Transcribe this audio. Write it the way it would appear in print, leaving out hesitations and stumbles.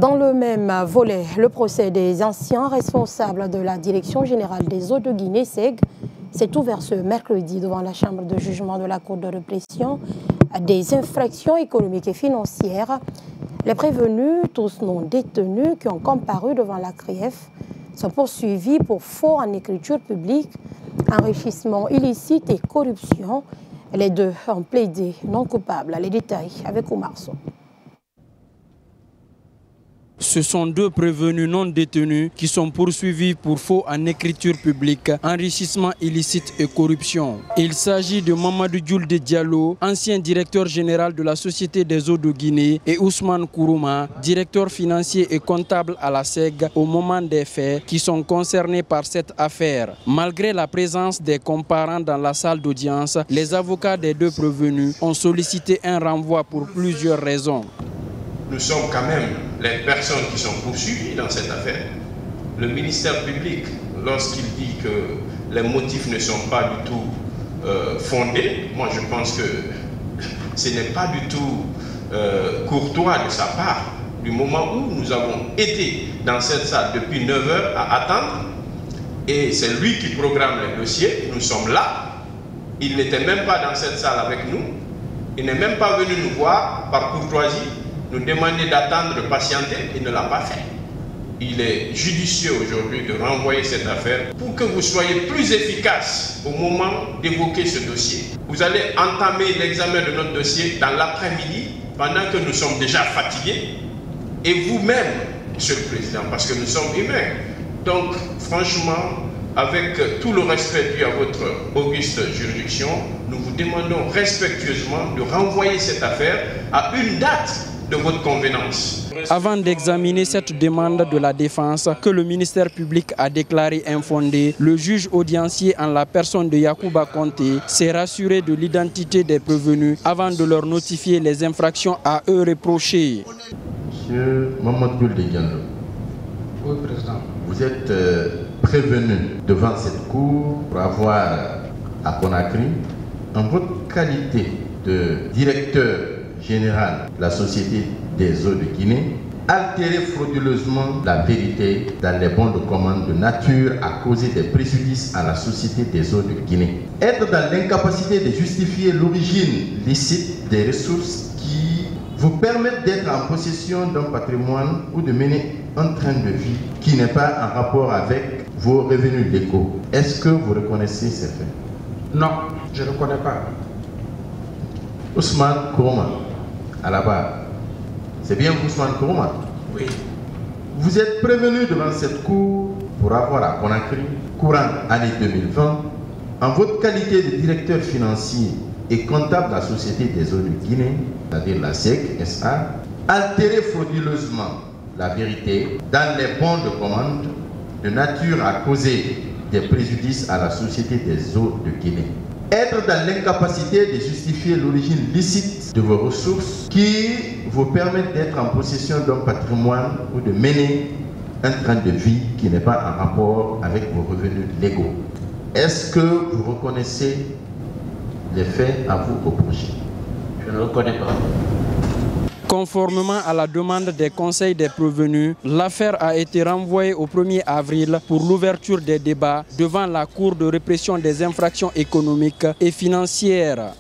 Dans le même volet, le procès des anciens responsables de la Direction générale des eaux de Guinée, SEG, s'est ouvert ce mercredi devant la chambre de jugement de la Cour de répression des infractions économiques et financières. Les prévenus, tous non détenus, qui ont comparu devant la CRIEF, sont poursuivis pour faux en écriture publique, enrichissement illicite et corruption. Les deux ont plaidé non coupables. Les détails avec Oumar Sow. Ce sont deux prévenus non détenus qui sont poursuivis pour faux en écriture publique, enrichissement illicite et corruption. Il s'agit de Mamadou Djoulde Diallo, ancien directeur général de la Société des eaux de Guinée, et Ousmane Kourouma, directeur financier et comptable à la SEG au moment des faits, qui sont concernés par cette affaire. Malgré la présence des comparants dans la salle d'audience, les avocats des deux prévenus ont sollicité un renvoi pour plusieurs raisons. Nous sommes quand même les personnes qui sont poursuivies dans cette affaire. Le ministère public, lorsqu'il dit que les motifs ne sont pas du tout fondés, moi je pense que ce n'est pas du tout courtois de sa part, du moment où nous avons été dans cette salle depuis 9 heures à attendre, et c'est lui qui programme les dossiers, nous sommes là, il n'était même pas dans cette salle avec nous, il n'est même pas venu nous voir par courtoisie, nous demander d'attendre, de patienter, il ne l'a pas fait. Il est judicieux aujourd'hui de renvoyer cette affaire pour que vous soyez plus efficace au moment d'évoquer ce dossier. Vous allez entamer l'examen de notre dossier dans l'après-midi, pendant que nous sommes déjà fatigués, et vous-même, Monsieur le Président, parce que nous sommes humains. Donc, franchement, avec tout le respect dû à votre auguste juridiction, nous vous demandons respectueusement de renvoyer cette affaire à une date de votre convenance. Avant d'examiner cette demande de la défense que le ministère public a déclarée infondée, le juge audiencier en la personne de Yacouba Conté s'est rassuré de l'identité des prévenus avant de leur notifier les infractions à eux reprochées. Monsieur Mamadou Djoulde Diallo, oui, Président. Vous êtes prévenu devant cette cour pour avoir à Conakry, en votre qualité de directeur général de la Société des eaux de Guinée, altérer frauduleusement la vérité dans les bons de commande de nature à causer des préjudices à la Société des eaux de Guinée. Être dans l'incapacité de justifier l'origine licite des ressources qui vous permettent d'être en possession d'un patrimoine ou de mener un train de vie qui n'est pas en rapport avec vos revenus légaux. Est-ce que vous reconnaissez ces faits? Non, je ne reconnais pas. Ousmane Kourouma, à la barre. C'est bien Ousmane Kourouma? Oui. Vous êtes prévenu devant cette cour pour avoir à Conakry, courant année 2020, en votre qualité de directeur financier et comptable de la Société des eaux de Guinée, c'est-à-dire la SEG SA, altérer frauduleusement la vérité dans les bons de commande de nature à causer des préjudices à la Société des eaux de Guinée. Être dans l'incapacité de justifier l'origine licite de vos ressources qui vous permettent d'être en possession d'un patrimoine ou de mener un train de vie qui n'est pas en rapport avec vos revenus légaux. Est-ce que vous reconnaissez les faits à vous reprocher? Je ne reconnais pas. Conformément à la demande des conseils des prévenus, l'affaire a été renvoyée au 1er avril pour l'ouverture des débats devant la Cour de répression des infractions économiques et financières.